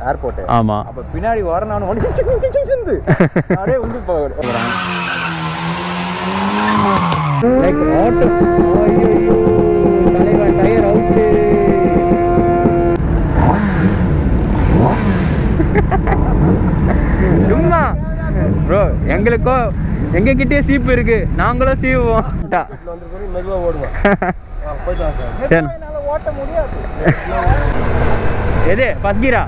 Airport. ஆமா. அப்ப பின்னாடி வர நான் வந்து அப்படியே வந்து போறேன். Like auto. ஐயோ தலைவா டயர் அவுட். சும்மா ப்ரோ எங்களுக்கோ எங்ககிட்டே சீப்பு இருக்கு, நாங்களும் சீவுவோம். மெதுவா ஓடுவோம். ஓட்ட முடியாது. எது பத்கிரா?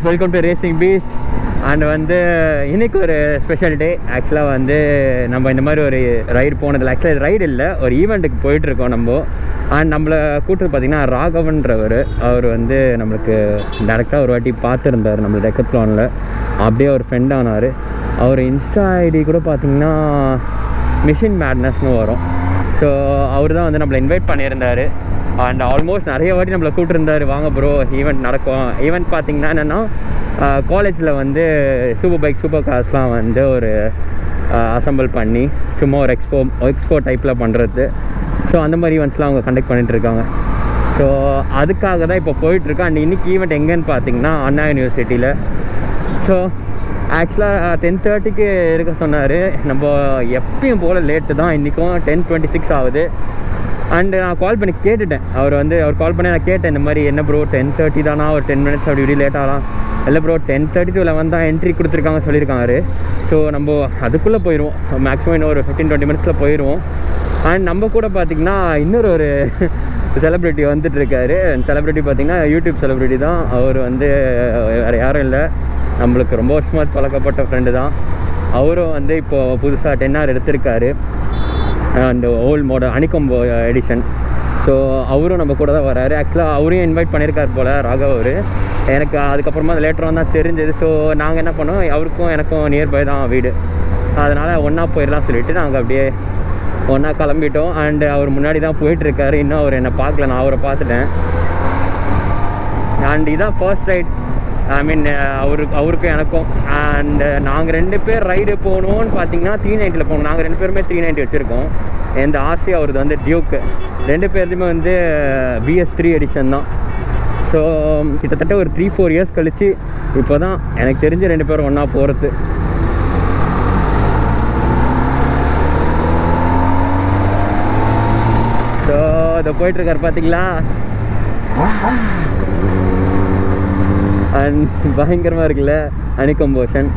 Welcome to racing beast. And வந்து இன்னைக்கு ஒரு ஸ்பெஷல் டே. ஆக்சுவலாக வந்து நம்ம இந்த மாதிரி ஒரு ரைடு போனதில்லை. ஆக்சுவலாக இது ரைடு இல்லை, ஒரு ஈவெண்ட்டுக்கு போயிட்டுருக்கோம் நம்ம. அண்ட் நம்மளை கூட்டு பார்த்திங்கன்னா ராகவன்றவர், அவர் வந்து நம்மளுக்கு டேரெக்டாக ஒரு வாட்டி பார்த்துருந்தார் நம்மளை டெக்கத்லானில். அப்படியே ஒரு ஃப்ரெண்ட் ஆனார். அவர் இன்ஸ்டா ஐடி கூட பார்த்திங்கன்னா மிஷின் மேட்னஸ்னு வரும். ஸோ அவர் தான் வந்து நம்மளை இன்வைட் பண்ணியிருந்தார். அண்ட் ஆல்மோஸ்ட் நிறைய வாட்டி நம்மளை கூப்பிட்டுருந்தார், வாங்க ப்ரோ ஈவெண்ட் நடக்கும். ஈவெண்ட் பார்த்திங்கன்னா என்னென்னா காலேஜில் வந்து சூப்பர் பைக் சூப்பர் கார்ஸ்லாம் வந்து ஒரு அசம்பிள் பண்ணி சும்மா ஒரு எக்ஸ்போ டைப்பில் பண்ணுறது. ஸோ அந்த மாதிரி ஈவெண்ட்ஸ்லாம் அவங்க கண்டக்ட் பண்ணிகிட்ருக்காங்க. ஸோ அதுக்காக தான் இப்போ போயிட்டுருக்கோம். அண்ட் இன்றைக்கி ஈவெண்ட் எங்கேன்னு பார்த்திங்கன்னா அண்ணா யூனிவர்சிட்டியில். ஸோ ஆக்சுவலாக 10:30க்கு இருக்க சொன்னார். நம்ம எப்பயும் போல் லேட்டு தான், இன்றைக்கும் 10:26 ஆகுது. அண்டு நான் கால் பண்ணி கேட்டுட்டேன். அவர் கால் பண்ணி நான் கேட்டேன், இந்த மாதிரி என்ன ப்ரோ 10:30 தானா, ஒரு 10 மினிட்ஸ் அப்படி இப்படி லேட் ஆகலாம். இல்லை ப்ரோ 10:30 to 11 தான் என்ட்ரி கொடுத்துருக்காங்க சொல்லியிருக்காரு. ஸோ நம்ம அதுக்குள்ளே போயிடுவோம், மேக்ஸிமம் இன்னும் ஒரு 15-20 மினிட்ஸில் போயிடுவோம். அண்ட் நம்ம கூட பார்த்திங்கன்னா இன்னொரு ஒரு செலிப்ரிட்டி வந்துட்டுருக்காரு. செலிப்ரிட்டி பார்த்திங்கன்னா யூடியூப் செலிப்ரிட்டி தான். அவர் வந்து வேறு யாரும் இல்லை, நம்மளுக்கு ரொம்ப வருஷமாக பழக்கப்பட்ட ஃப்ரெண்டு தான். அவரும் வந்து இப்போது புதுசாக 10R எடுத்திருக்காரு, அந்த ஓல்டு மாடல் அனிகொம்போ எடிஷன். ஸோ அவரும் நம்ம கூட தான் வராரு. ஆக்சுவலாக அவரையும் இன்வைட் பண்ணியிருக்கார் போல் ராகவ் அவர். எனக்கு அதுக்கப்புறமா அது லேட்டராக தான் தெரிஞ்சது. ஸோ நாங்கள் என்ன பண்ணோம், அவருக்கும் எனக்கும் நியர்பை தான் வீடு, அதனால் ஒன்றா போயிடலாம் சொல்லிவிட்டு நாங்கள் அப்படியே ஒன்றா கிளம்பிட்டோம். அண்டு அவர் முன்னாடி தான் போயிட்டுருக்காரு. இன்னும் அவர் என்னை பார்க்கல, நான் அவரை பார்த்துட்டேன். அண்ட் இதுதான் ஃபர்ஸ்ட் ரைட், ஐ மீன் அவருக்கும் எனக்கும். அண்டு நாங்கள் 2 பேர் ரைடு போகணுன்னு பார்த்தீங்கன்னா 390 போகணும். நாங்கள் 2 பேருமே 390 வச்சுருக்கோம். இந்த ஆர்சி அவரது வந்து டியூக்கு. 2 பேருமே வந்து BS3 எடிஷன் தான். ஸோ கிட்டத்தட்ட ஒரு 3-4 இயர்ஸ் கழித்து இப்போ தான் எனக்கு தெரிஞ்ச 2 பேரும் ஒன்றா போகிறது. ஸோ இதை போயிட்டுருக்காரு பார்த்தீங்களா. அண்ட் பயங்கரமாக இருக்குல்ல அனிகம்போஷன்.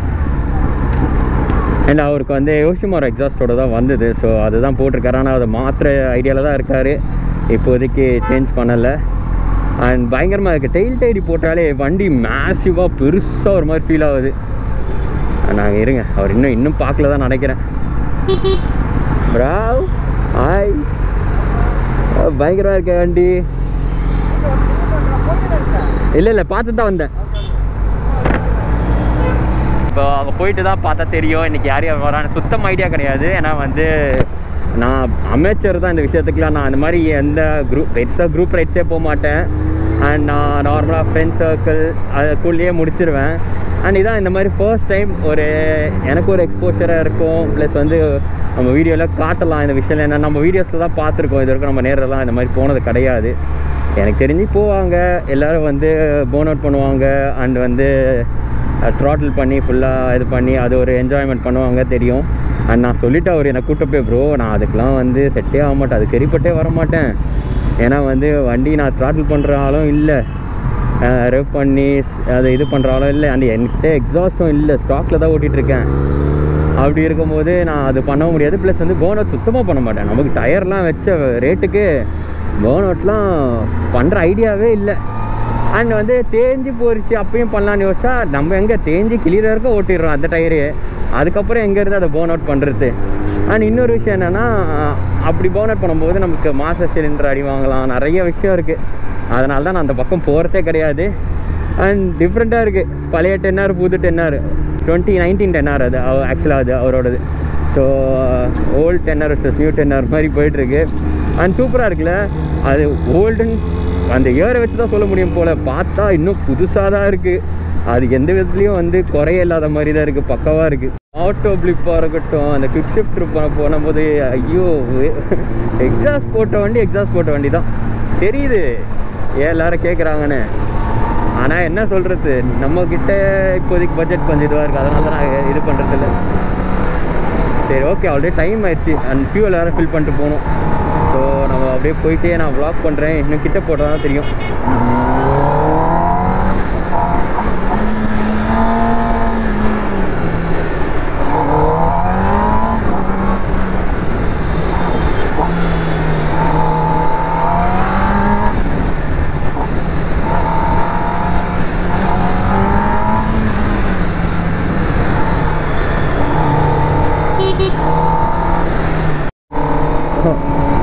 அண்ட் அவருக்கு வந்து யோஷிமாரோ எக்ஸாஸ்டோடு தான் வந்தது. ஸோ அதுதான் போட்டிருக்காரு. ஆனால் அதை மாத்திர ஐடியாவில் தான் இருக்கார், இப்போதைக்கு சேஞ்ச் பண்ணலை. அண்ட் பயங்கரமாக இருக்குது. டெயில் டைடி போட்டாலே வண்டி மேசிவாக பெருசாக ஒரு மாதிரி ஃபீல் ஆகுது. நாங்கள் இருங்க, அவர் இன்னும் பார்க்கல தான் நினைக்கிறேன். ப்ராவ் ஹாய், பயங்கரமாக இருக்க வண்டி. இல்லை பார்த்து தான் வந்தேன். இப்போ அவங்க போயிட்டு தான் பார்த்தா தெரியும் இன்றைக்கி யார் யார் வரான்னு. சுத்தம் ஐடியா கிடையாது. ஏன்னா வந்து நான் அமைச்சர் தான் இந்த விஷயத்துக்குலாம். நான் அந்த மாதிரி எந்த குரூப் ரைட்ஸே போக மாட்டேன். அண்ட் நான் நார்மலாக ஃப்ரெண்ட்ஸ் சர்க்கிள் அதுக்குள்ளேயே முடிச்சிருவேன். அண்ட் இதான் இந்த மாதிரி ஃபர்ஸ்ட் டைம் எனக்கு ஒரு எக்ஸ்போஷராக இருக்கும். ப்ளஸ் வந்து நம்ம வீடியோவில் காட்டலாம் இந்த விஷயம். ஏன்னா நம்ம வீடியோஸில் தான் பார்த்துருக்கோம், இது வரைக்கும் நம்ம நேரெல்லாம் இந்த மாதிரி போனது கிடையாது. எனக்கு தெரிஞ்சு போவாங்க எல்லோரும் வந்து போன் அவுட் பண்ணுவாங்க. அண்ட் வந்து த்ராட்டில் பண்ணி ஃபுல்லாக இது பண்ணி அது ஒரு என்ஜாய்மெண்ட் பண்ணுவாங்க தெரியும். அண்ட் நான் சொல்லிவிட்டு அவர் என்னை கூப்பிட்டு போய் ப்ரோ நான் அதுக்கெலாம் வந்து செட்டே ஆக மாட்டேன், அது சரிப்பட்டே வர மாட்டேன். ஏன்னா வந்து வண்டி நான் த்ராட்டில் பண்ணுற ஆளும் இல்லை, ரெவ் பண்ணி அதை இது பண்ணுற ஆளும் இல்லை. அண்ட் என்கிட்ட எக்ஸாஸ்ட்டும் இல்லை, ஸ்டாக்கில் தான் ஓட்டிகிட்ருக்கேன். அப்படி இருக்கும்போது நான் அது பண்ண முடியாது. ப்ளஸ் வந்து போன் அவுட் சுத்தமாக பண்ண மாட்டேன். நமக்கு டயர்லாம் வச்ச ரேட்டுக்கு போன் அவுட்லாம் பண்ணுற ஐடியாவே இல்லை. அண்ட் வந்து தேஞ்சு போயிடுச்சு அப்பயும் பண்ணலான்னு யோசிச்சா நம்ம எங்கே தேஞ்சு கிளியராக இருக்க ஓட்டிடுறோம் அந்த டயரு. அதுக்கப்புறம் எங்கேருந்து அதை போன் அவுட் பண்ணுறது. அண்ட் இன்னொரு விஷயம் என்னென்னா, அப்படி போன் அவுட் பண்ணும்போது நமக்கு மாஸ்டர் சிலிண்டர் அடி வாங்கலாம், நிறைய விஷயம் இருக்குது. அதனால தான் நான் அந்த பக்கம் போகிறதே கிடையாது. அண்ட் டிஃப்ரெண்ட்டாக இருக்குது. பழைய 10R புது 10R 2019 10R அது ஆக்சுவலாக அது அவரோடது. So old tenner new tenner மாதிரி போயிட்டுருக்கு. அண்ட் சூப்பராக இருக்குல்ல. அது ஓல்டுன்னு அந்த இயரை வச்சு தான் சொல்ல முடியும் போல். பார்த்தா இன்னும் புதுசாக தான் இருக்குது. அது எந்த விதத்துலேயும் வந்து குறைய இல்லாத மாதிரி தான் இருக்குது. பக்காவாக இருக்குது. ஆட்டோ பிளிப்பாக இருக்கட்டும், அந்த குவிக் ஷிஃப்ட் போகும்போது ஐயோ எக்ஸாஸ்ட் போட்ட வண்டி தான் தெரியுது ஏன் எல்லாரும் கேட்குறாங்கன்னு. ஆனால் என்ன சொல்கிறது, நம்மக்கிட்ட இப்போதைக்கு பட்ஜெட் கொஞ்சம் இதுவாக இருக்குது. அதனால தான் நான் இது பண்ணுறதில்ல. சரி ஓகே, ஆல்ரெடி டைம் ஆயிடுச்சு. அண்ட் ஃபியூவல் வேறு ஃபில் பண்ணிட்டு போகணும். ஸோ நம்ம அப்படியே போயிட்டே நான் vlog பண்ணுறேன். இன்னும் கிட்ட போட்டால் தான் தெரியும்.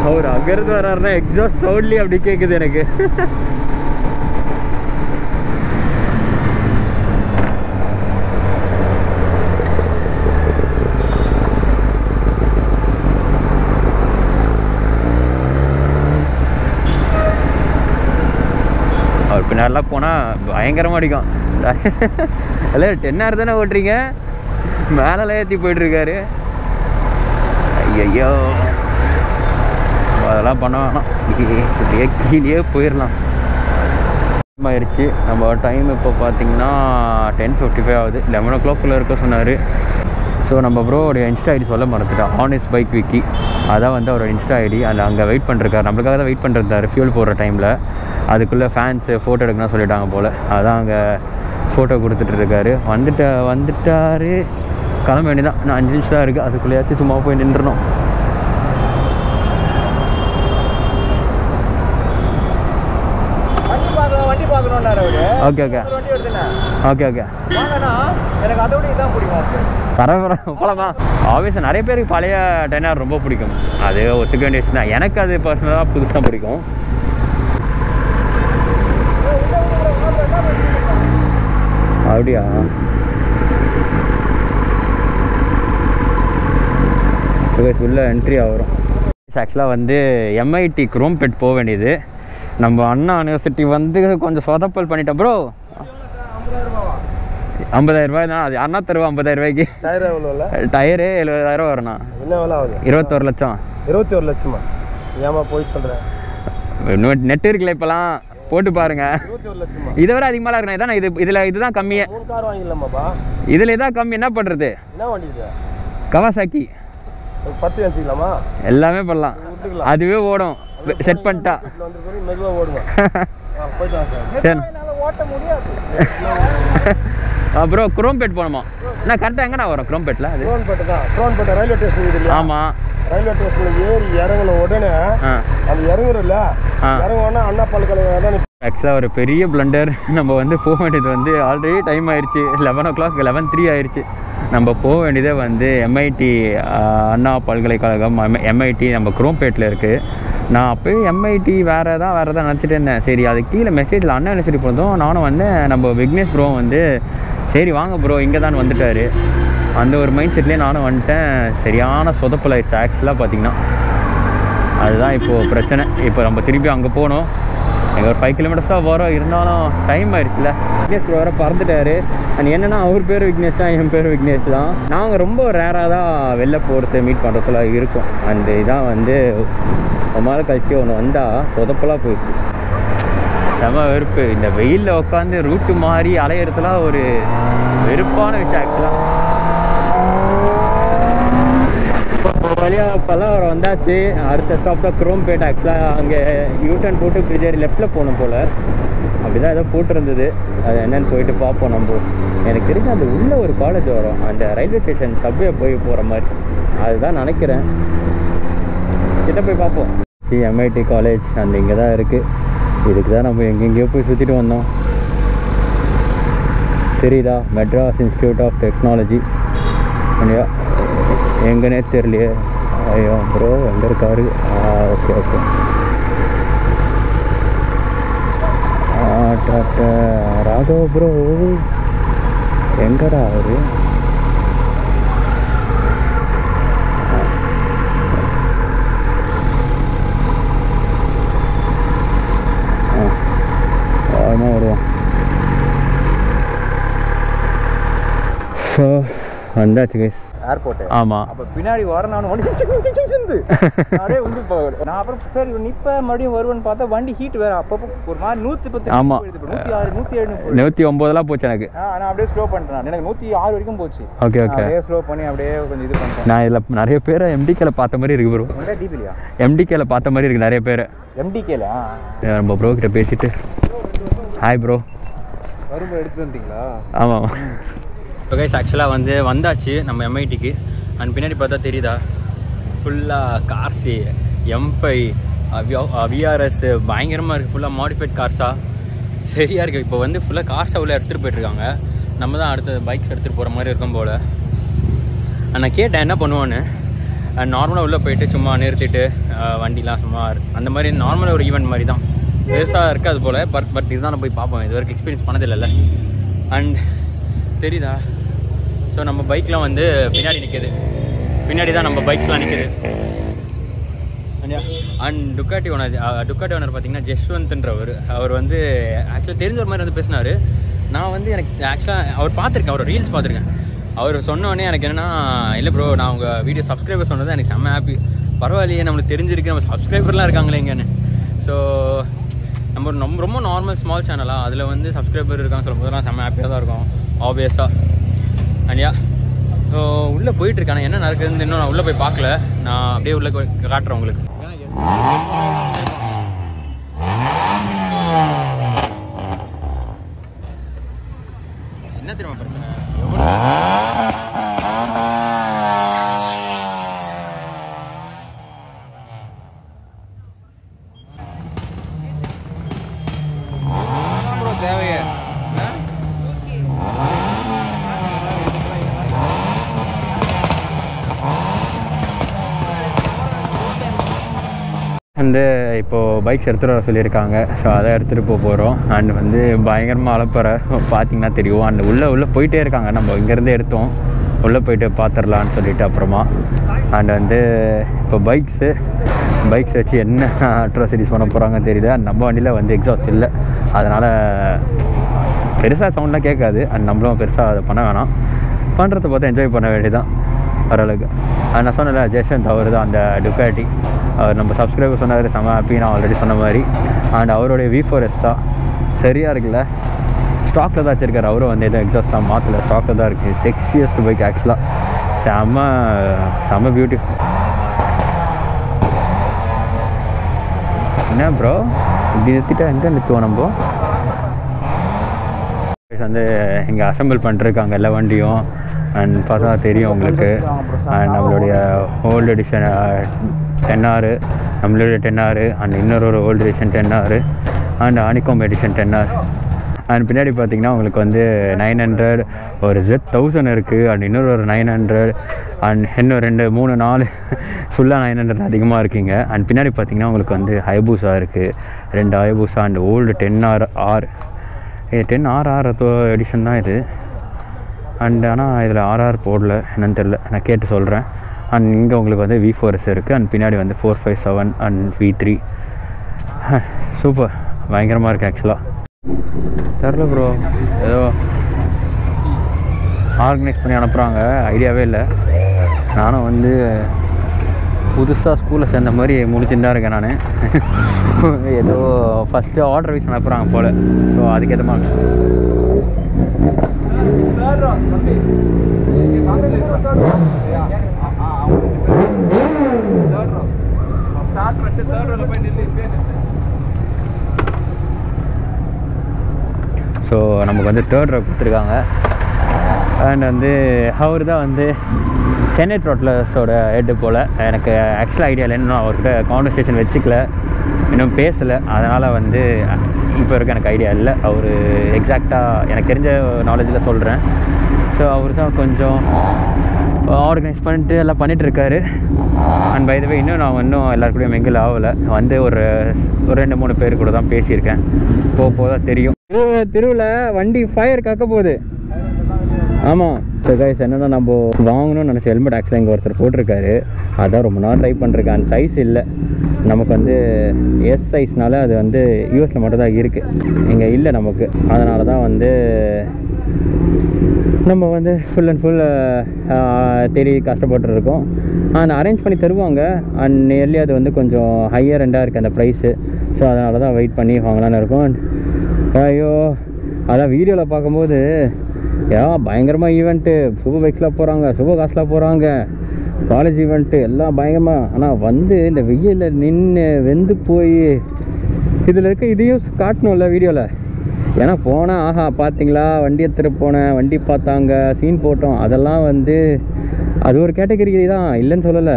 அவர் அங்கிருந்து வர்றாருன்னா எக்ஸாஸ்ட் சவுண்ட்லி அப்படி கேட்குது எனக்கு. அவர் பின்னாடிலாம் போனால் பயங்கரமாக அடிக்கும். இல்லை 10 hours தானே ஓட்டுறீங்க, மேலே ஏற்றி போயிட்டுருக்காரு. ஐயோ அதெல்லாம் பண்ண வேணாம், இப்படியே கீழே போயிடலாம். ஆயிடுச்சு. நம்ம டைம் இப்போ பார்த்தீங்கன்னா 10:55 ஆகுது. 11 o'clock இருக்க சொன்னார். ஸோ நம்ம ப்ரோடைய இன்ஸ்டா ஐடி சொல்ல மறந்துட்டோம். ஆனஸ்ட் பைக் விக்கி, அதான் வந்து அவரோட இன்ஸ்டா ஐடி. அதில் அங்கே வெயிட் பண்ணிருக்காரு, நம்மளுக்காக தான் வெயிட் பண்ணிருந்தார் ஃபியூல் போடுற டைமில். அதுக்குள்ளே ஃபேன்ஸு ஃபோட்டோ எடுக்கணும்னு சொல்லிட்டாங்க போல். அதான் அங்கே ஃபோட்டோ கொடுத்துட்ருக்காரு. வந்துட்டார். கிளம்ப வேண்டியதான். நான் 5 நிமிஷம் தான் இருக்குது. அதுக்குள்ளேயாச்சும் சும்மா போய் நின்றுணும். ஓகே ஓகே ஓகே ஓகே எனக்கு அதோட இதான் பிடிக்கும். பரவாயில்ல போலாமா. ஆப்வியஸாக நிறைய பேருக்கு பழைய 10 hours ரொம்ப பிடிக்கும். அது ஒத்துக்க வேண்டிய விஷயம் தான். எனக்கு அது பர்சனலாக புதுசாக பிடிக்கும். அப்படியா? உள்ள என்ட்ரி ஆகும். ஆக்சுவலாக வந்து எம்ஐடி குரோம்பேட் போக வேண்டியது. நம்ம அண்ணா யூனிவர்சிட்டி வந்து கொஞ்சம் சொதப்பல் பண்ணிட்டோம் ப்ரோ. 50,000 ரூபாய் தான். அது அண்ணா தருவா 50,000 ரூபாய்க்கு. டயரு 70,000 வரணும். என்ன வேலை ஆகுது? 21 லட்சம். 21 லட்சமா? ஏமா போய் சொல்கிறேன். நெட் இருக்குல்ல இப்போலாம், போட்டு பாருங்க. 21 லட்சமா? இதை விட அதிகமாக இருக்கணும். இதான் இதுதான் கம்மியே. 3 கார் வாங்கிடலாமாப்பா? இதில் இதான் கம்மி. என்ன பண்ணுறது? என்ன வண்டி இது? கவாசாக்கி. 10 வச்சுக்கலாமா? எல்லாமே பண்ணலாம். அதுவே ஓடும் செட் பண்ணிட்டா. ப்ரோ குரோம்பேட் போகணுமா? நான் கரெக்டாக எங்கண்ணா வரும் குரோம்பேட்டில்? அது குரோம்பேட்டை ரயில்வே ஸ்டேஷன். ஆமாம், ரயில்வே ஸ்டேஷனில் ஏறி இறங்கின உடனே அது இறங்குறல, இறங்குவோன்னா அண்ணா பல்கலைக்கழகம். ஆக்சுவலாக ஒரு பெரிய பிளண்டர். நம்ம வந்து போக வேண்டியது வந்து ஆல்ரெடி டைம் ஆயிடுச்சு. 11 o'clock 11:03 ஆயிடுச்சு. நம்ம போக வேண்டியதே வந்து எம்ஐடி அண்ணா பல்கலைக்கழகம். எம்ஐடி நம்ம குரோம்பேட்டில் இருக்குது. நான் அப்போயே எம்ஐடி வேறு தான் நினச்சிட்டு இருந்தேன். சரி, அது கீழே மெசேஜில் அண்ணா யூனிவர்சிட்டி போனதும் நானும் வந்து நம்ம விக்னேஷ் ப்ரோ வந்து சரி வாங்க ப்ரோ இங்கே தான் வந்துட்டார். அந்த ஒரு மைண்ட் செட்லேயே நானும் வந்துட்டேன். சரியான சொதப்பல் ஆயிடுச்சு ஆக்சுவலாக பார்த்தீங்கன்னா. அதுதான் இப்போது பிரச்சனை. இப்போ நம்ம திருப்பி அங்கே போகணும். எங்கள் ஒரு 5 kilometers தான் வரும். இருந்தாலும் டைம் ஆயிடுச்சுல. விக்னேஷ் ப்ரோ வேறு பறந்துட்டார். அண்ட் என்னென்னா அவர் பேர் விக்னேஷ் தான், என் பேர் விக்னேஷ் தான். நாங்கள் ரொம்ப ரேராக தான் வெளில போகிறது மீட் பண்ணுறதுல இருக்கும். அண்ட் இதான் வந்து ரொம்ப நாள் கழிச்சு ஒன்று வந்தால் சொதப்பலாக போயிடுச்சு. செம வெறுப்பு. இந்த வெயிலில் உட்காந்து ரூட்டு மாறி அலையிறதுலாம் ஒரு வெறுப்பான விஷயம் ஆக்சுவலாக. இப்போ வழியாக பல்லாவரம் வந்தாச்சு. அடுத்த ஸ்டாப் தான் குரோம்பேட். ஆக்சுவலாக அங்கே யூட்டர்ன் போட்டு பிரிஜேரி லெஃப்ட்டில் போகணும் போல். அப்படி தான் ஏதோ போட்டிருந்தது. அது என்னென்னு போயிட்டு பார்ப்போம். நம்ம எனக்கு தெரிஞ்சு அந்த உள்ளே ஒரு காலேஜ் வரும், அந்த ரயில்வே ஸ்டேஷன் சப்வே போய் போகிற மாதிரி. அதுதான் நினைக்கிறேன். கிட்ட போய் பார்ப்போம். எம்ஐடி காலேஜ் அந்த இங்கே தான் இருக்குது. இதுக்கு தான் நம்ம எங்கெங்கேயோ போய் சுற்றிட்டு வந்தோம். தெரியுதா? Madras institute of technology. இல்லையா? எங்கன்னே தெரியலையே. ஐயோ ப்ரோ எங்கே இருக்காரு? Okay okay. ராகவ் ப்ரோ எங்கடா அவரு? வந்தாச்சு கைஸ் ஏர்போர்ட். ஆமாம். அப்போ பின்னாடி வர நான் அப்படியே வந்து நான் அப்புறம் சரி இப்போ மறுபடியும் வருவேன்னு பார்த்தா வண்டி ஹீட் வேறு அப்பப்போ ஒரு மாதிரி 110. ஆமாம் 106 107 109 போச்சு எனக்கு. நான் அப்படியே ஸ்லோ பண்ணிட்டேன். எனக்கு 106 வரைக்கும் போச்சு. Okay okay. அப்படியே ஸ்லோ பண்ணி அப்படியே கொஞ்சம் இது பண்ணிட்டேன். நான் இதில் நிறைய பேரை எம்டிகேல பார்த்த மாதிரி இருக்கு ப்ரோ. டிபிலியா? எம்டிகேல பார்த்த மாதிரி இருக்கு நிறைய பேர். எம்டிகேல நம்ம ப்ரோ கிட்ட பேசிட்டு ஹாய் ப்ரோ வரும்போது எடுத்துட்டு வந்தீங்களா? ஆமாம். இப்போ கைஸ் ஆக்சுவலாக வந்து வந்தாச்சு நம்ம எம்ஐடிக்கு. அண்ட் பின்னாடி பார்த்தா தெரியுதா ஃபுல்லாக கார்ஸு M5 விஆர்எஸ் பயங்கரமாக இருக்குது. ஃபுல்லாக மாடிஃபைட் கார்ஸாக சரியாக இருக்குது. இப்போ வந்து ஃபுல்லாக கார்ஸை உள்ள எடுத்துகிட்டு போயிட்டுருக்காங்க. நம்ம தான் அடுத்த பைக்ஸ் எடுத்துகிட்டு போகிற மாதிரி இருக்கும் போல். நான் கேட்டேன் என்ன பண்ணுவான்னு. நார்மலாக உள்ளே போயிட்டு சும்மா நிறுத்திட்டு வண்டிலாம் சும்மா அந்த மாதிரி நார்மலாக ஒரு ஈவெண்ட் மாதிரி தான் பெருசாக இருக்காது போல். பட் இதுதான் நான் போய் பார்ப்போம். இது வரைக்கும் எக்ஸ்பீரியன்ஸ் பண்ணதில்லை. அண்ட் தெரியுதா ஸோ நம்ம பைக்லாம் வந்து பின்னாடி நிற்கிது. பின்னாடி தான் நம்ம பைக்ஸ்லாம் நிற்கிது. அண்ட் டுக்காட்டி ஓனர் பார்த்தீங்கன்னா ஜஸ்வந்த்ன்றவர். அவர் வந்து ஆக்சுவலாக தெரிஞ்ச ஒரு மாதிரி வந்து பேசினார். நான் வந்து எனக்கு ஆக்சுவலாக அவர் பார்த்துருக்கேன், அவர் ரீல்ஸ் பார்த்துருக்கேன். அவர் சொன்னோடனே எனக்கு என்னென்னா இல்லை ப்ரோ நான் உங்கள் வீடியோ சப்ஸ்கிரைபர் சொன்னது எனக்கு செம்ம ஹாப்பி. பரவாயில்லையே நம்மளுக்கு தெரிஞ்சிருக்கு நம்ம சப்ஸ்கிரைபர்லாம் இருக்காங்களேங்கன்னு. ஸோ நம்ம ரொம்ப நார்மல் ஸ்மால் சேனலாக அதில் வந்து சப்ஸ்கிரைபர் இருக்கான்னு சொல்லும் போதெல்லாம் செம்ம ஹாப்பியாக தான் இருக்கும் ஆப்வியஸாக. அண்யா ஸோ உள்ளே போயிட்டுருக்கானே என்ன நடக்குதுன்னு இன்னும் நான் உள்ளே போய் பார்க்கல. நான் அப்படியே உள்ளே காட்டுறேன் உங்களுக்கு. என்ன தெரியுமா பிரச்சனை? தேவையே வந்து இப்போது பைக்ஸ் எடுத்துகிட்டு வர சொல்லியிருக்காங்க. ஸோ அதை எடுத்துகிட்டு போகிறோம். அண்ட் வந்து பயங்கரமாக அலப்பற பார்த்திங்கன்னா தெரியும். அண்ட் உள்ளே போயிட்டே இருக்காங்க. நம்ம இங்கேருந்து எடுத்தோம் உள்ளே போயிட்டு பார்த்துடலான்னு சொல்லிட்டு அப்புறமா. அண்ட் வந்து இப்போ பைக்ஸ் வச்சு என்ன அட்ராசிட்டிஸ் பண்ண போகிறாங்கன்னு தெரியுது. அண்ட் நம்ம வண்டியில் வந்து எக்ஸாஸ்ட் இல்லை, அதனால் பெருசாக சவுண்ட்லாம் கேட்காது. அண்ட் நம்மளும் பெருசாக அதை பண்ண வேணாம். பண்ணுறத பார்த்து என்ஜாய் பண்ண வேண்டியதான் ஓரளவுக்கு. நான் சொன்னல ஜெயசந்த் அவர் தான் அந்த டுக்காட்டி. அவர் நம்ம சப்ஸ்கிரைபர் சொன்னார் செம்ம ஹாப்பி. நான் ஆல்ரெடி சொன்ன மாதிரி. அண்ட் அவருடைய V4S தான் சரியாக இருக்குல்ல. ஸ்டாக்கில் தான் வச்சுருக்காரு. அவரும் வந்து எதுவும் எக்ஸாஸ்ட்லாம் மாற்றலை, ஸ்டாக்கில் தான் இருக்குது. செக்ஸியஸ்ட் பைக் ஆக்சுவலாக. செம்ம பியூட்டிஃபுல். என்ன ப்ரோ இப்படி நிறுத்திட்டா எங்கே நிறுத்துவோம் நம்ம? வந்து இங்கே அசம்பிள் பண்ணிருக்காங்க எல்லா வண்டியும். அண்ட் பார்த்தா தெரியும் உங்களுக்கு. அண்ட் நம்மளுடைய ஓல்டு எடிஷன் 10R, நம்மளுடைய 10R அண்ட் இன்னொரு ஓல்டு எடிஷன் 10R அண்ட் ஆனிகாம் எடிஷன் 10R. அண்ட் பின்னாடி பார்த்தீங்கன்னா உங்களுக்கு வந்து 900 ஒரு Z1000 இருக்குது. அண்ட் இன்னொரு 900 அண்ட் இன்னும் 2 3 4 ஃபுல்லாக 900 அதிகமாக இருக்குங்க. அண்ட் பின்னாடி பார்த்தீங்கன்னா உங்களுக்கு வந்து ஹைபூசா இருக்குது, 2 ஹைபூசா அண்ட் ஓல்டு 10R. இது 10RR எடிஷன் தான் இது. அண்ட் ஆனால் இதில் RR போடல, என்னன்னு தெரில, நான் கேட்டு சொல்கிறேன். அண்ட் இங்கே உங்களுக்கு வந்து V4S இருக்குது. அண்ட் பின்னாடி வந்து 457 அண்ட் V3. சூப்பர், பயங்கரமாக இருக்குது ஆக்சுவலாக. தெரில ப்ரோ, ஏதோ ஆர்கனைஸ் பண்ணி அனுப்புகிறாங்க, ஐடியாவே இல்லை. நானும் வந்து புதுசாக ஸ்கூலில் சேர்ந்த மாதிரி முடிச்சுட்டு தான் இருக்கேன் நான். ஏதோ ஃபஸ்ட்டு ஆர்டர் வைஸ் அனுப்புகிறாங்க போல். ஸோ அதுக்கேற்ற மாதிரி ஸோ நமக்கு வந்து 3rd row கொடுத்துருக்காங்க. அண்ட் வந்து அவர் தான் வந்து சென்னை த்ரோட்லஸோட ஹெட்டு போல். எனக்கு ஆக்சுவலாக ஐடியா இல்லை, இன்னும் அவர்கிட்ட கான்வர்சேஷன் வச்சுக்கல, இன்னும் பேசலை. அதனால் வந்து இப்போ இருக்க எனக்கு ஐடியா இல்லை. அவர் எக்ஸாக்டாக எனக்கு தெரிஞ்ச நாலேஜில் சொல்கிறேன். ஸோ அவர் தான் கொஞ்சம் ஆர்கனைஸ் பண்ணிட்டு எல்லாம் பண்ணிகிட்ருக்காரு. அண்ட் பை த வே இன்னும் எல்லாருக்கூடையும் மிங்கிள் ஆகலை. வந்து ஒரு 2-3 பேர் கூட தான் பேசியிருக்கேன். போக தான் தெரியும். திருவில் வண்டி ஃபயர் கக்க போகுது. ஆமாம். ஸோ கைஸ் என்னென்னா நம்ம வாங்கணும்னு நினச்ச ஹெல்மெட் ஆக்சுவலாக இங்கே ஒருத்தர் போட்டிருக்காரு. அதான் ரொம்ப நாள் ட்ரை பண்ணிருக்கேன். அந்த சைஸ் இல்லை நமக்கு, வந்து எஸ் சைஸ்னால அது வந்து யூஎஸில் மட்டும் தான் இருக்குது, இங்கே இல்லை நமக்கு. அதனால தான் வந்து நம்ம வந்து ஃபுல் அண்ட் ஃபுல் தேடி கஷ்டப்பட்டுருக்கோம். அண்ட் அரேஞ்ச் பண்ணி தருவாங்க. அண்ட் நியர்லி அது வந்து கொஞ்சம் ஹையர் எண்டாக இருக்குது அந்த ப்ரைஸு. ஸோ அதனால தான் வெயிட் பண்ணி வாங்கலான்னு இருக்கும். ஐயோ, அதான் வீடியோவில் பார்க்கும்போது பயங்கரமாக ஈவெண்ட்டு, சூப்பர் பைக்ஸ்லாம் போகிறாங்க, சூப்பர் காசுலாம் போகிறாங்க, காலேஜ் ஈவெண்ட்டு எல்லாம் பயங்கரமாக. ஆனால் வந்து இந்த வெயிலில் நின்று வெந்து போய் இதில் இருக்க இதையும் காட்டணும்ல வீடியோவில். ஏன்னா போனால் ஆஹா பார்த்தீங்களா வண்டி எடுத்துகிட்டு போனேன், வண்டி பார்த்தாங்க, சீன் போட்டோம், அதெல்லாம் வந்து அது ஒரு கேட்டகரி தான், இல்லைன்னு சொல்லலை.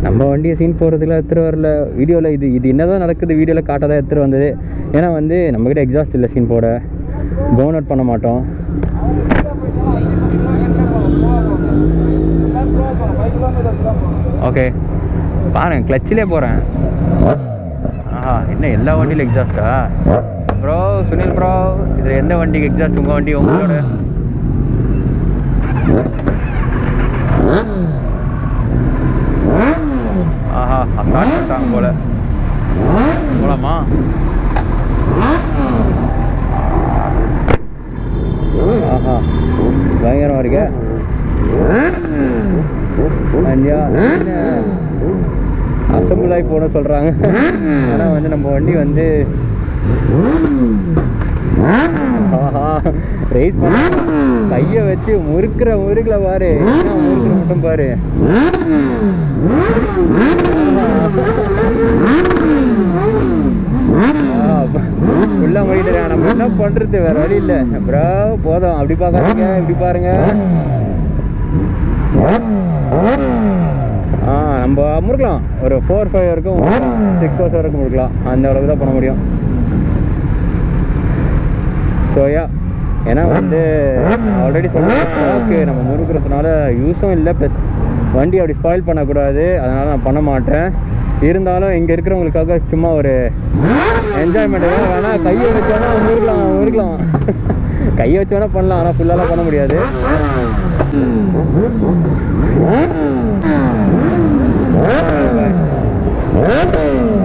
நம்ம வண்டியை சீன் போடுறதுக்குலாம் எடுத்துகிட்டு வரல வீடியோவில். இது என்ன தான் நடக்குது வீடியோவில் காட்ட தான் எடுத்துகிட்டு வந்தது. ஏன்னா வந்து நம்மக்கிட்ட எக்ஸாஸ்ட் இல்லை சீன் போட, பர்ன் அவுட் பண்ண மாட்டோம். ஓகே பாருங்க, கிளச்சிலே போகிறேன். ஆஹா, என்ன எல்லா வண்டியிலும் எக்ஸாஸ்டா ப்ரோ? சுனில் ப்ரோ, இதில் எந்த வண்டிக்கு எக்ஸாஸ்ட்? உங்கள் வண்டி உங்களோட? ஆஹா, ஸ்டார்ட் பண்ணிட்டாங்க போல. போலாமா? ஆஹா, பயங்கரமாக இருக்கு. அசம்பிள் ஆகி போன சொல்கிறாங்க. ஆனால் வந்து நம்ம வண்டி வந்து ரைஸ் பண்ண கையை வச்சு முறுக்கல பாரு, முறுக்கிற மட்டும் பாரு. ஃபுல்லாக முடிட்டு நம்ம என்ன பண்ணுறது, வேற வழி இல்லை ப்ரோ. போதும், அப்படி பார்க்காதீங்க, இப்படி பாருங்க. நம்ம முறுக்கலாம் ஒரு 4-5 வரைக்கும், 6 hours வரைக்கும் முறுக்கலாம். அந்த அளவுக்கு தான் பண்ண முடியும். ஸோ ஏன்னா வந்து ஆல்ரெடி சொன்னேன், நம்ம முறுக்கிறதுனால யூஸும் இல்லை, ப்ளஸ் வண்டி அப்படி ஸ்பாயில் பண்ணக்கூடாது. அதனால் நான் பண்ண மாட்டேன். இருந்தாலும் இங்கே இருக்கிறவங்களுக்காக சும்மா ஒரு என்ஜாய்மெண்ட்டு வேணால் கையை வச்சு வேணால் முறுக்கலாம். கையை வச்சு வேணால் பண்ணலாம், ஆனால் ஃபுல்லாலாம் பண்ண முடியாது.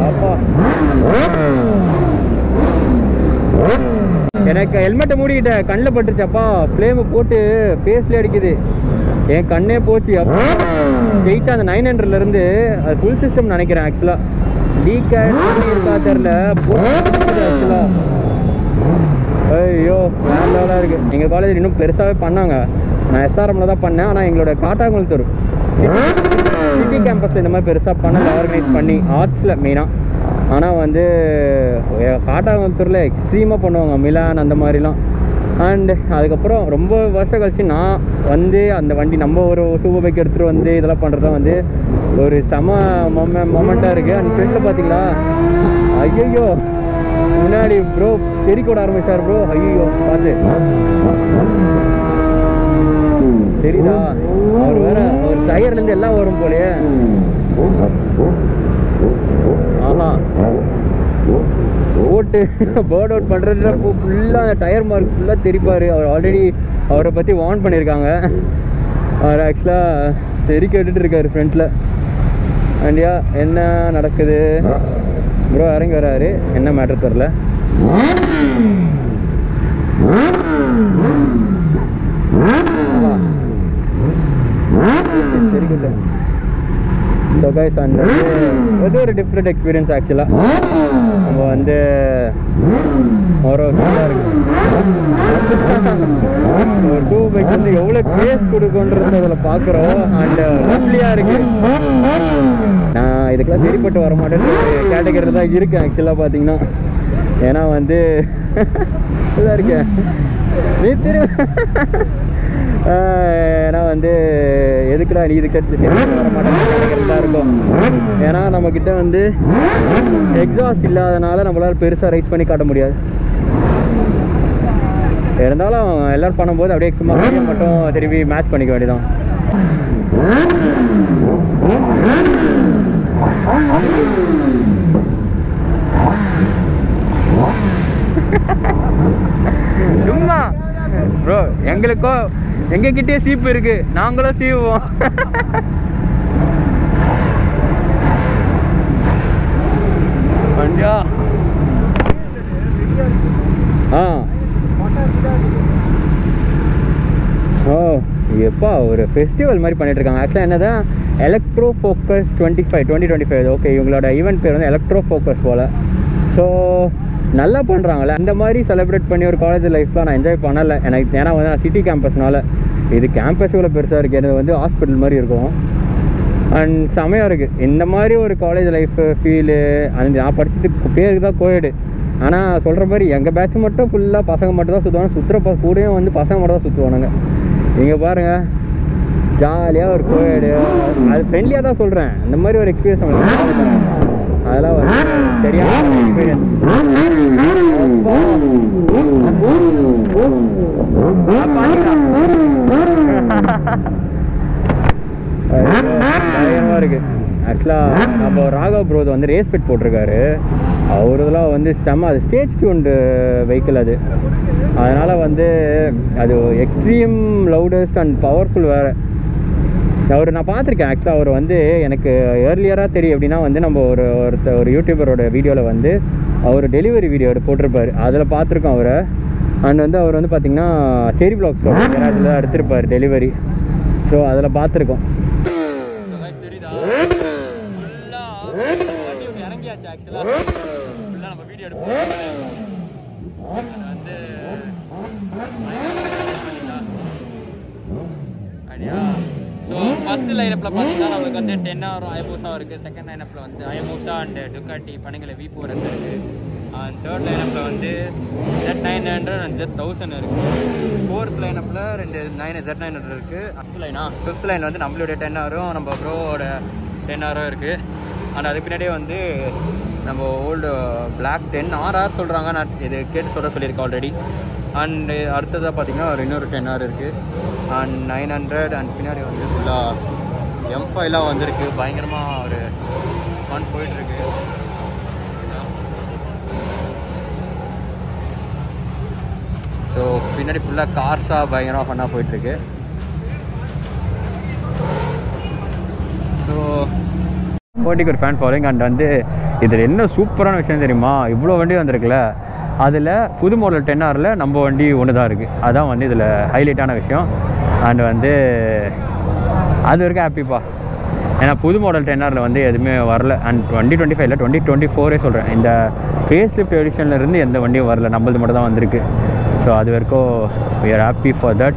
அப்பா, எனக்கு ஹெல்மெட்டை மூடிக்கிட்டேன், கண்ணில் பட்டுருச்சப்பா. ஃப்ளேமு போட்டு ஃபேஸ்லேயே அடிக்குது, என் கண்ணே போச்சு. அப்போ ஸ்ட்ரெயிட்டாக அந்த 900லேருந்து அது ஃபுல் சிஸ்டம் நினைக்கிறேன். ஆக்சுவலாக டீகேட் இருக்கா தெரில, ஆக்சுவலாக ஐயோ வேற லெவலாக இருக்குது. எங்கள் காலேஜில் இன்னும் பெருசாகவே பண்ணாங்க. நான் எஸ்ஆர்எம்மில் தான் பண்ணேன். ஆனால் எங்களோட காட்டாங்குளத்தூர் சிட்டி கேம்பஸில் இந்த மாதிரி பெருசாக பண்ணல, ஆர்கனைஸ் பண்ணி ஆர்ட்ஸில் மெயினாக. ஆனால் வந்து காட்டாங்குளத்தூரில் எக்ஸ்ட்ரீமாக பண்ணுவாங்க, மிலான் அந்த மாதிரிலாம். அண்டு அதுக்கப்புறம் ரொம்ப வருஷம் கழிச்சு நான் வந்து அந்த வண்டி நம்ம ஒரு சூப்பர் பைக் எடுத்துகிட்டு வந்து இதெல்லாம் பண்ணுறது வந்து ஒரு செம மொமெண்ட்டாக இருக்குது. அந்த ஃப்ரெண்டில் பார்த்தீங்களா, ஐயோ முன்னாடி ப்ரோ தெறிக்கோட ஆரம்பிச்சார் ப்ரோ. ஐயோ பார்த்து தெரியுதா, அவர் வேற ஒரு டயர்லேருந்து எல்லாம் வரும் போலையே. ஆஹா, போட்டு பேர்ட் அவுட் பண்ணுறதுல ஃபுல்லாக அந்த டயர் மார்க் ஃபுல்லாக தெரிப்பார். அவர் ஆல்ரெடி அவரை பற்றி வார்ன் பண்ணியிருக்காங்க. அவர் ஆக்சுவலாக தெறி கேட்டுட்டு இருக்காரு ஃப்ரெண்ட்ஸில். அண்டியா என்ன நடக்குது ப்ரோ? இறங்கி வராரு, என்ன மேட்ரு தெரில. தெரியுது. ஸோ கைஸ், அந்த வந்து ஒரு டிஃப்ரெண்ட் எக்ஸ்பீரியன்ஸ் ஆக்சுவலாக. நம்ம வந்து ஒரு டூ பைக் வந்து எவ்வளோ கிரேஸ் கொடுக்குன்றது அதில் பார்க்குறோம். அண்ட் லவ்லியாக இருக்குது. நான் இதுக்கெல்லாம் சரிப்பட்டு வர மாட்டேன்னு கேட்டகரியில் தான் இருக்கேன் ஆக்சுவலாக பார்த்தீங்கன்னா. ஏன்னா வந்து இதாக இருக்கேன் நீ ஏன்னா வந்து எதுக்குடா நீ இதுக்கு வர மாட்டேன்னு தான் இருக்கும். ஏன்னா நம்மக்கிட்ட வந்து எக்ஸாஸ்ட் இல்லாதனால நம்மளால் பெருசாக ரைஸ் பண்ணி காட்ட முடியாது. இருந்தாலும் எல்லோரும் பண்ணும்போது அப்படியே சும்மா மட்டும் திரும்பி மேட்ச் பண்ணிக்க வேண்டியதான். சும்மா ப்ரோ, எங்களுக்கோ எங்ககிட்டே சீப்பு இருக்கு, நாங்களும் சீவுவோம். பஞ்சா அப்பா ஒரு ஃபெஸ்டிவல் மாதிரி பண்ணிட்டு இருக்காங்க. ஆக்சுவலாக என்னதான் எலக்ட்ரோ ஃபோக்கஸ் 2025 ஓகே, இவங்களோட ஈவெண்ட் பேர் வந்து எலக்ட்ரோ ஃபோக்கஸ் போல். ஸோ நல்லா பண்ணுறாங்களே, அந்த மாதிரி செலிப்ரேட் பண்ணி ஒரு காலேஜ் லைஃப்லாம் நான் என்ஜாய் பண்ணலை எனக்கு. ஏன்னா வந்து நான் சிட்டி கேம்பஸ்னால, இது கேம்பஸ் இவ்வளோ பெருசாக இருக்குது, எனக்கு வந்து ஹாஸ்பிட்டல் மாதிரி இருக்கும். அண்ட் செமையாக இருக்குது இந்த மாதிரி ஒரு காலேஜ் லைஃபு ஃபீலு. அந்த நான் படித்ததுக்கு பேருக்கு தான் கோயடு, ஆனால் சொல்கிற மாதிரி எங்கள் பேட்ச் மட்டும் ஃபுல்லாக பசங்க மட்டும் தான் சுற்றுவாங்க. சுற்றுற கூடயும் வந்து பசங்க மட்டும் தான் சுற்றுவானுங்க. இங்கே பாருங்கள், ஜாலியாக ஒரு கோயடு, அது ஃப்ரெண்ட்லியாக தான் சொல்கிறேன். அந்த மாதிரி ஒரு எக்ஸ்பீரியன்ஸ் அதெல்லாம் வந்து சரியான எக்ஸ்பீரியன்ஸ். பயங்கரமாக இருக்குது. ஆக்சுவலாக நம்ம ராகவ் ப்ரோ வந்து ரேஸ் ஃபிட் போட்டிருக்காரு. அவர் இதெல்லாம் வந்து செம்ம, அது ஸ்டேஜ் டியூன்டு வெஹிக்கிள் அது. அதனால் வந்து அது எக்ஸ்ட்ரீம் லவுடஸ்ட் அண்ட் பவர்ஃபுல் வேறு. அவர் நான் பார்த்துருக்கேன். ஆக்சுவலாக அவர் வந்து எனக்கு ஏர்லியராக தெரியும் எப்படின்னா வந்து நம்ம ஒரு யூடியூபரோட வீடியோவில் வந்து அவர் டெலிவரி வீடியோ போட்டிருப்பார். அதில் பார்த்துருக்கோம் அவரை. அண்ட் வந்து அவர் வந்து பார்த்திங்கன்னா செரி பிளாக்ஸ் அதில் எடுத்திருப்பார் டெலிவரி. ஸோ அதில் பார்த்துருக்கோம். இறங்கியாச்சு ஆக்சுவலாக ஃபுல்லாக நம்ம வீடியோ எடுப்போம். வந்து அப்படியா. ஸோ ஃபஸ்ட் லைனப்பில் பார்த்தீங்கன்னா நம்மளுக்கு வந்து 10 ஹவர் ஐமோசா இருக்குது. செகண்ட் லைனப்பில் வந்து ஐமோசா அண்ட் டுக்காட்டி பணிகளை V4S இருக்குது. அண்ட் தேர்ட் லைனப்பில் வந்து Z900 அண்ட் Z1000 இருக்குது. ஃபோர்த் லைனப்பில் 2 Z900 இருக்குது. ஃபிஃப்த் லைன் வந்து நம்மளுடைய 10 ஹவரும் நம்ம ப்ரோவோட 10 ஹவரும் இருக்குது. அண்ட் அதுக்கு பின்னாடியே வந்து நம்ம ஓல்டு பிளாக் 10 RR சொல்கிறாங்க. நான் இது கேட்டு சொல்லியிருக்கேன் ஆல்ரெடி. அண்டு அடுத்ததாக பார்த்திங்கன்னா ஒரு இன்னொரு 10 ஹவர் இருக்குது. அண்ட் 900 அண்ட் பின்னாடி வந்து ஃபுல்லாக M5லாம் வந்துருக்கு. பயங்கரமாக ஒரு ஃபன் போயிட்டுருக்கு. ஸோ பின்னாடி ஃபுல்லாக கார்ஸாக பயங்கரமாக ஃபன்னாக போயிட்டுருக்கு. ஸோ போட்டிக்கு ஒரு ஃபேன் ஃபாலோயிங். அண்ட் வந்து இதில் என்ன சூப்பரான விஷயம் தெரியுமா, இவ்வளோ வண்டி வந்திருக்குல்ல, அதில் புது மாடல் 10 ஹவரில் நம்ம வண்டி ஒன்று தான் இருக்குது. அதுதான் வந்து இதில் ஹைலைட்டான விஷயம். அண்ட் வந்து அது வரைக்கும் ஹாப்பிப்பா. ஏன்னா புது மாடல் 10 ஹவரில் வந்து எதுவுமே வரல. அண்ட் 2025 2024 சொல்கிறேன். இந்த ஃபேஸ் லிஃப்ட் எடிஷன்லேருந்து எந்த வண்டியும் வரல, நம்மளது மட்டும் தான் வந்திருக்கு. ஸோ அது வரைக்கும் we are happy for that.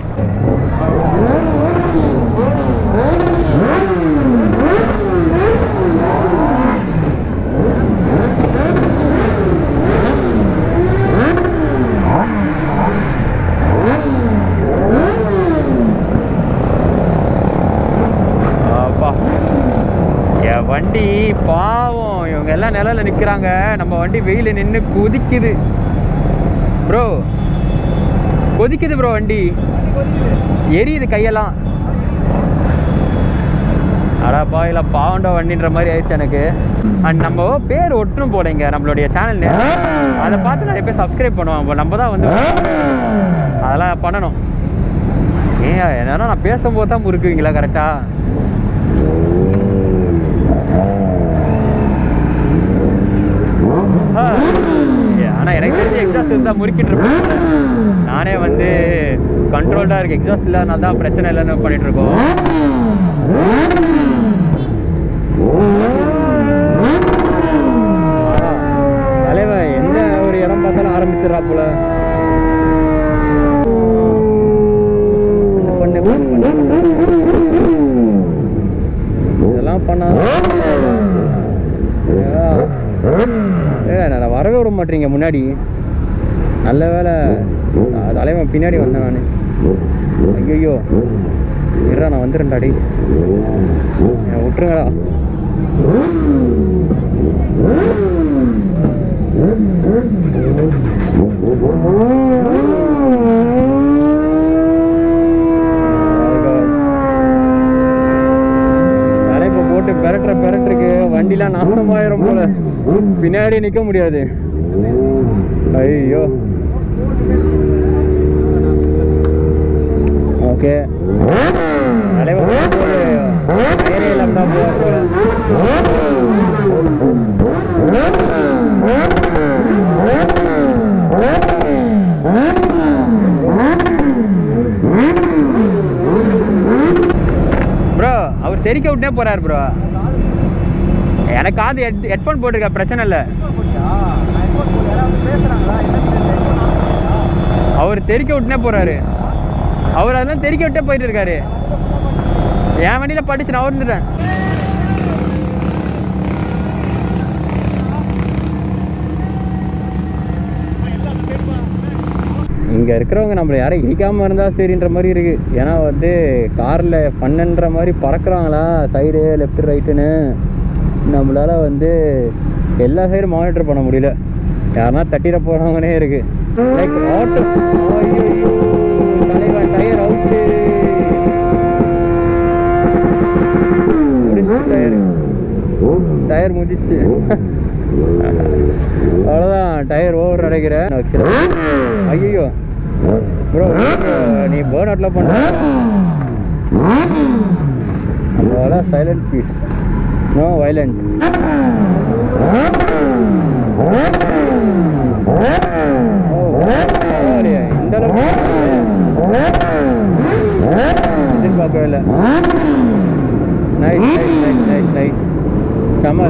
வண்டி பாவம், இவங்க எல்லாம் நிழல்ல நிற்கிறாங்க, நம்ம வண்டி வெயில நின்று கொதிக்குது ப்ரோ, கொதிக்குது ப்ரோ, வண்டி எரியுது கையெல்லாம். அடாப்பா இல்லை பாவண்டா வண்டின்ற மாதிரி ஆயிடுச்சு எனக்கு. அண்ட் நம்ம பேர் ஒட்டணும் போலைங்க நம்மளுடைய சேனல் நேம், அதை பார்த்து நிறைய பேர் சப்ஸ்கிரைப் பண்ணுவோம். நம்ம தான் வந்து அதெல்லாம் பண்ணணும். ஏன் என்னன்னா நான் பேசும்போது தான் முறுக்குவீங்களா கரெக்டாக? ஆனால் எனக்கு தெரிஞ்சு எக்ஸாஸ்ட் இருந்தால் முறுக்கிட்டு இருப்பேன். நானே வந்து கண்ட்ரோல்டாக இருக்குது, எக்ஸாஸ்ட் இல்லாதனால தான் பிரச்சனை இல்லைன்னு பண்ணிகிட்ருக்கோம். தலைவன் எந்த ஒரு இடம் பார்த்தாலும் ஆரம்பிச்சிடறா போல. இதெல்லாம் பண்ணா நான் வரவே விட மாட்டீங்க முன்னாடி. நல்ல வேலை தலைவன் பின்னாடி வந்தேன் நான். ஐயோ இருடா நான் வந்துடுறேன்டாடி, என்னை விட்டுருங்கடா. தலைப்பை போட்டு பெரட்டுருக்கு, வண்டிலாம் நாசமாயிரும் போல, பின்னாடி நிற்க முடியாது. ஐயோ ஓகே தலைவர் போல அவர் தெரிக்க விட்டே போகிறார் ப்ரோ. எனக்கு காது ஹெட்ஃபோன் போட்டிருக்க, பிரச்சனை இல்லை. அவர் தெரிக்க விட்டுனே போகிறாரு. அவர் அதெல்லாம் தெரிக்க விட்டே போயிட்டு இருக்காரு. என் வண்டியில் படிச்சு நான் வந்துட்டேன். இங்கே இருக்கிறவங்க நம்மளை யாரும் இடிக்காமல் இருந்தால் சரின்ற மாதிரி இருக்குது. ஏன்னா வந்து காரில் ஃபன்னுன்ற மாதிரி பறக்கிறாங்களா சைடு லெஃப்ட் ரைட்டுன்னு. நம்மளால் வந்து எல்லா சைடும் மானிட்டர் பண்ண முடியல. யாருன்னா தட்டிட போகிறவங்கனே இருக்குது. லைக் ஆட்டோ தலைவா டயர் அவுட்டு டயர் முடிச்சு. அவ்வளோதான், டயர் ஓவர் அடைக்கிறேன். ஐயோ ப்ரோ, நீ பேர்ன் அவுட்ல பண்ண அவ்வளோ. Silent please, no violent. இந்த அளவுக்கு எதிர்பார்க்கவே இல்லை. Nice nice nice nice nice. செம்ம.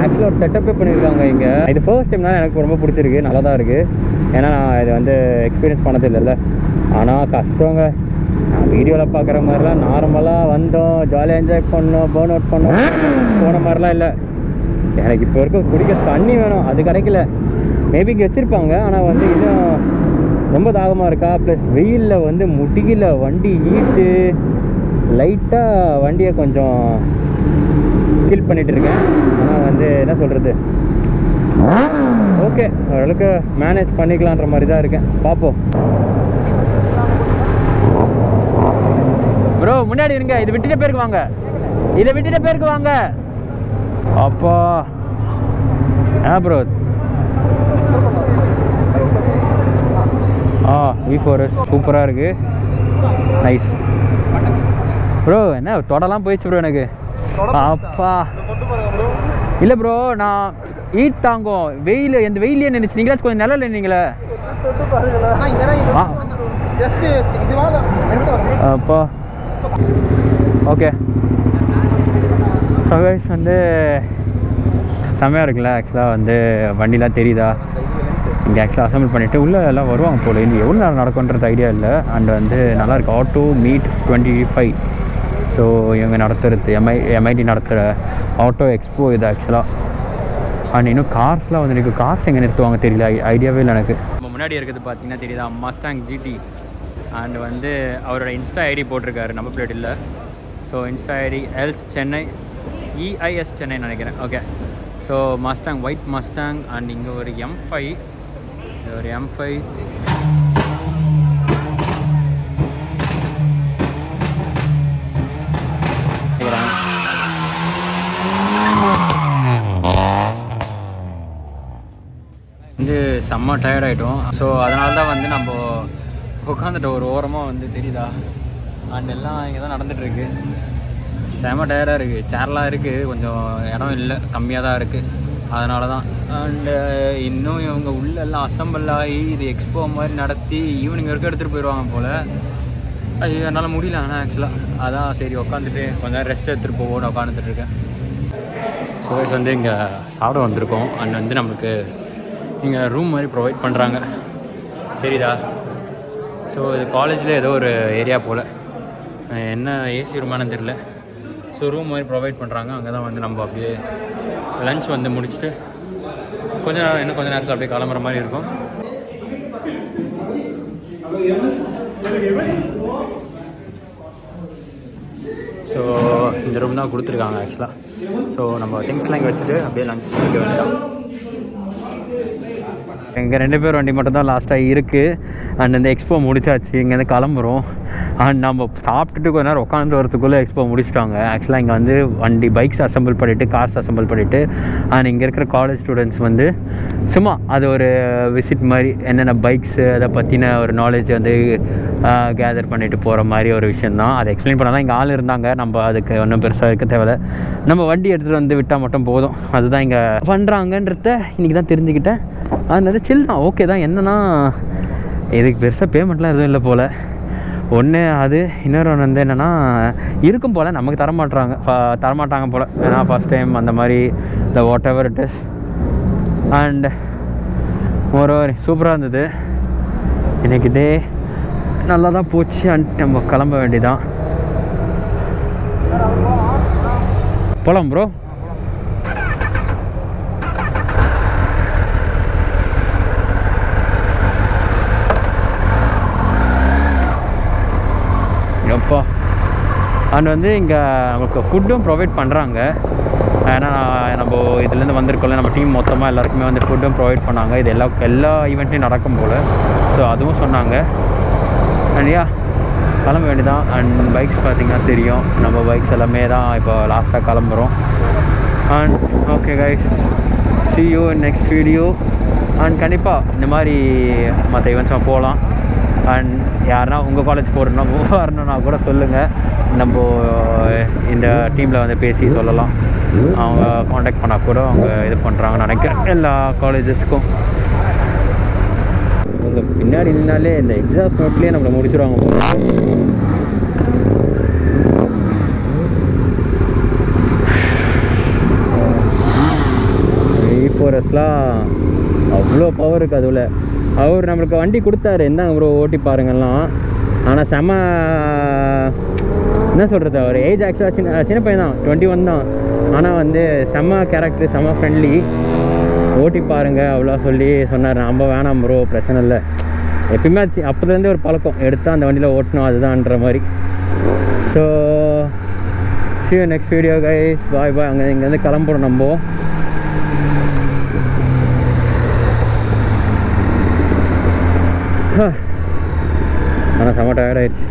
ஆக்சுவலாக ஒரு செட்டப்பே பண்ணியிருக்காங்க இங்கே. இது ஃபர்ஸ்ட் டைம்னால எனக்கு ரொம்ப பிடிச்சிருக்கு, நல்லா தான் இருக்குது. ஏன்னா நான் இது வந்து எக்ஸ்பீரியன்ஸ் பண்ணது இல்லைல்ல. ஆனால் கஷ்டங்க. நான் வீடியோவில் பார்க்குற மாதிரிலாம் நார்மலாக வந்தோம், ஜாலியாக என்ஜாய் பண்ணோம், பேர்ன் அவுட் பண்ணோம் போன மாதிரிலாம் இல்லை. எனக்கு இப்போ இருக்க குடிக்க தண்ணி வேணும், அது கிடைக்கல. மேபி இங்கே வச்சுருப்பாங்க, ஆனால் வந்து இன்னும் ரொம்ப தாகமாக இருக்கா. ப்ளஸ் வெயிலில் வந்து முடியல, வண்டி ஹீட்டு. லைட்டாக வண்டியை கொஞ்சம் ஃபீல் பண்ணிகிட்டு இருக்கேன். ஆனால் வந்து என்ன சொல்கிறது, ஓகே ஓரளவுக்கு மேனேஜ் பண்ணிக்கலான்ற மாதிரி தான் இருக்கேன். பார்ப்போம். ப்ரோ முன்னாடி இருங்க, இதை விட்டுட்டு பேருக்கு வாங்க, இதை விட்டுட்டு பேருக்கு வாங்க. அப்பா ப்ரோ V4S சூப்பராக இருக்குது. Nice bro. என்ன தொடலாம் போயிடுச்சு ப்ரோ எனக்கு. அப்பா இல்லை ப்ரோ, நான் ஹீட் தாங்கும். வெயில் எந்த வெயிலே நினைச்சு நீங்களா கொஞ்சம் நிழல் நின்னீங்களே. அப்பா ஓகே சகேஷ் வந்து செம்மையாக இருக்குல்ல. ஆக்சுவலாக வந்து வண்டிலாம் தெரியுதா இங்கே ஆக்சுவலாக அசம்பிள் பண்ணிவிட்டு உள்ளே எல்லாம் வருவாங்க போல. இன்னும் எவ்வளோ நேரம் நடக்குன்றது ஐடியா இல்லை. அண்ட் வந்து நல்லாயிருக்கு. Auto meet 25. ஸோ இவங்க நடத்துறது எம்ஐடி நடத்துகிற ஆட்டோ எக்ஸ்போ இது ஆக்சுவலாக. அண்ட் இன்னும் கார்ஸ்லாம் வந்து எனக்கு கார்ஸ் எங்கே நிறுத்துவாங்க தெரியல, ஐடியாவே இல்லை எனக்கு. நம்ம முன்னாடி இருக்கிறது பார்த்தீங்கன்னா தெரியுதா, மஸ்டாங் ஜிடி. அண்ட் வந்து அவரோட இன்ஸ்டா ஐடி போட்டிருக்காரு, நம்பர் பிளேட் இல்லை. So insta ID else Chennai EIS Chennai நினைக்கிறேன். Okay. So Mustang white Mustang. And இங்கே ஒரு M5, ஒரு M5. வந்து செம்ம டயர்ட் ஆகிட்டோம். ஸோ அதனால தான் வந்து நம்ம உட்காந்துட்டு ஒரு ஓரமாக வந்து தெரியுதா. அண்ட் எல்லாம் இங்கே தான் நடந்துகிட்ருக்கு. செம்ம டயர்டாக இருக்குது. சேர்லாம் இருக்குது, கொஞ்சம் இடம் இல்லை, கம்மியாக தான் இருக்குது. அதனால தான். அண்டு இன்னும் இவங்க உள்ளெல்லாம் அசம்பிள் ஆகி இது எக்ஸ்போ மாதிரி நடத்தி ஈவினிங் வரைக்கும் எடுத்துகிட்டு போயிடுவாங்க போல். அது என்னால் முடியல. ஆனால் ஆக்சுவலாக அதான் சரி உட்காந்துட்டு கொஞ்சம் நேரம் ரெஸ்ட் எடுத்துகிட்டு போவோன்னு உட்காந்துட்டுருக்கேன். ஸோ வந்து இங்கே சாப்பிட வந்திருக்கோம். அண்ட் வந்து நம்மளுக்கு இங்கே ரூம் மாதிரி ப்ரொவைட் பண்ணுறாங்க, தெரியுதா. ஸோ இது காலேஜில் ஏதோ ஒரு ஏரியா போல், என்ன ஏசி ரூமானு தெரியல. ஸோ ரூம் மாதிரி ப்ரொவைட் பண்ணுறாங்க. அங்கே தான் வந்து நம்ம அப்படியே லன்ச் வந்து முடிச்சுட்டு கொஞ்சம் நேரம் இன்னும் கொஞ்சம் நேரத்தில் அப்படியே கிளம்புற மாதிரி இருக்கும். ஸோ இந்த ரூம் தான் கொடுத்துருக்காங்க ஆக்சுவலாக. ஸோ நம்ம திங்ஸ்லாம் இங்கே வச்சுட்டு அப்படியே லன்ச் முடிக்க வேண்டியதான். எங்கள் 2 பேர் வண்டி மட்டும் தான் லாஸ்ட்டாக இருக்குது. அண்ட் இந்த எக்ஸ்போ முடிச்சாச்சு, இங்கேருந்து கிளம்புறோம். அண்ட் நம்ம சாப்பிட்டுட்டு கொஞ்ச நேரம் உட்காந்து வரத்துக்குள்ளே எக்ஸ்போ முடிச்சிட்டாங்க. ஆக்சுவலாக இங்கே வந்து வண்டி பைக்ஸ் அசம்பிள் பண்ணிவிட்டு கார்ஸ் அசம்பிள் பண்ணிவிட்டு அண்ட் இங்கே இருக்கிற காலேஜ் ஸ்டூடெண்ட்ஸ் வந்து சும்மா அது ஒரு விசிட் மாதிரி என்னென்ன பைக்ஸு அதை பற்றின ஒரு நாலேஜ் வந்து கேதர் பண்ணிவிட்டு போகிற மாதிரி ஒரு விஷயந்தான். அதை எக்ஸ்பிளைன் பண்ணலாம். இங்கே ஆள் இருந்தாங்க, நம்ம அதுக்கு ஒன்றும் பெருசாக இருக்க தேவையில்லை. நம்ம வண்டி எடுத்துகிட்டு வந்து விட்டால் மட்டும் போதும். அதுதான் இங்கே பண்ணுறாங்கன்றத இன்றைக்கி தான் தெரிஞ்சுக்கிட்டேன். அதனால சில் தான், ஓகே தான். என்னென்னா இதுக்கு பெருசாக பேமெண்ட்லாம் எதுவும் இல்லை போல். ஒன்று அது, இன்னொரு ஒன்று வந்து என்னென்னா இருக்கும் போல் நமக்கு தரமாட்டாங்க போல். ஏன்னா ஃபஸ்ட் டைம் அந்த மாதிரி இந்த what ever it is. And ஒரு சூப்பராக இருந்தது இன்றைக்கி டே, நல்லா தான் போச்சு. அண்ட் நம்ம கிளம்ப வேண்டியதான். போகலாம் ப்ரோ. எப்பா அண்ட் வந்து இங்கே நமக்கு ஃபுட்டும் ப்ரொவைட் பண்ணுறாங்க. ஏன்னா நம்ம இதுலேருந்து வந்திருக்கோம்ல, நம்ம டீம் மொத்தமாக எல்லாருக்குமே வந்து ஃபுட்டும் ப்ரொவைட் பண்ணாங்க. இது எல்லா ஈவெண்ட்லையும் நடக்கும் போல். ஸோ அதுவும் சொன்னாங்க. அண்ட் யா கிளம்ப வேண்டியதான். அண்ட் பைக்ஸ் பார்த்திங்கன்னா தெரியும், நம்ம பைக்ஸ் எல்லாமே தான் இப்போ லாஸ்ட்டாக கிளம்புறோம். And okay guys, see you in next video. And கண்டிப்பாக இந்த மாதிரி மற்ற ஈவெண்ட்ஸ் போகலாம். அண்ட் யாருன்னா உங்கள் காலேஜ் வரணுன்னா கூட சொல்லுங்கள், நம்ம இந்த டீமில் வந்து பேசி சொல்லலாம். அவங்க காண்டாக்ட் பண்ணால் கூட அவங்க இது பண்ணுறாங்கன்னு நினைக்கிறேன் எல்லா காலேஜஸ்க்கும். அவங்க பின்னாடி இருந்தாலே இந்த எக்ஸாம் நோட்லேயே நம்மளை முடிச்சிடுவாங்க. E4Sலாம் அவ்வளோ பவர் இருக்குது. அதில் அவர் நம்மளுக்கு வண்டி கொடுத்தாரு, இந்தாங்க ப்ரோ ஓட்டி பாருங்கலாம். ஆனால் செம்ம என்ன சொல்கிறது, அவர் ஏஜ் ஆக்சுவலாக சின்ன பையன் தான், 21 தான். ஆனால் வந்து செம்ம கேரக்டர், செம்ம ஃப்ரெண்ட்லி. ஓட்டி பாருங்கள் அவ்வளோ சொல்லி சொன்னார். நம்ம வேணாம் ப்ரோ, பிரச்சனை இல்லை. எப்பயுமே அப்போதுலேருந்தே ஒரு பழக்கம், எடுத்தால் அந்த வண்டியில் ஓட்டணும் அதுதான்ற மாதிரி. So see you next video guys. பாய் பாய். இங்கேருந்து கிளம்புறோம் நம்ம. ஆனால் செம்ம டயர்ட் ஆயிடுச்சு.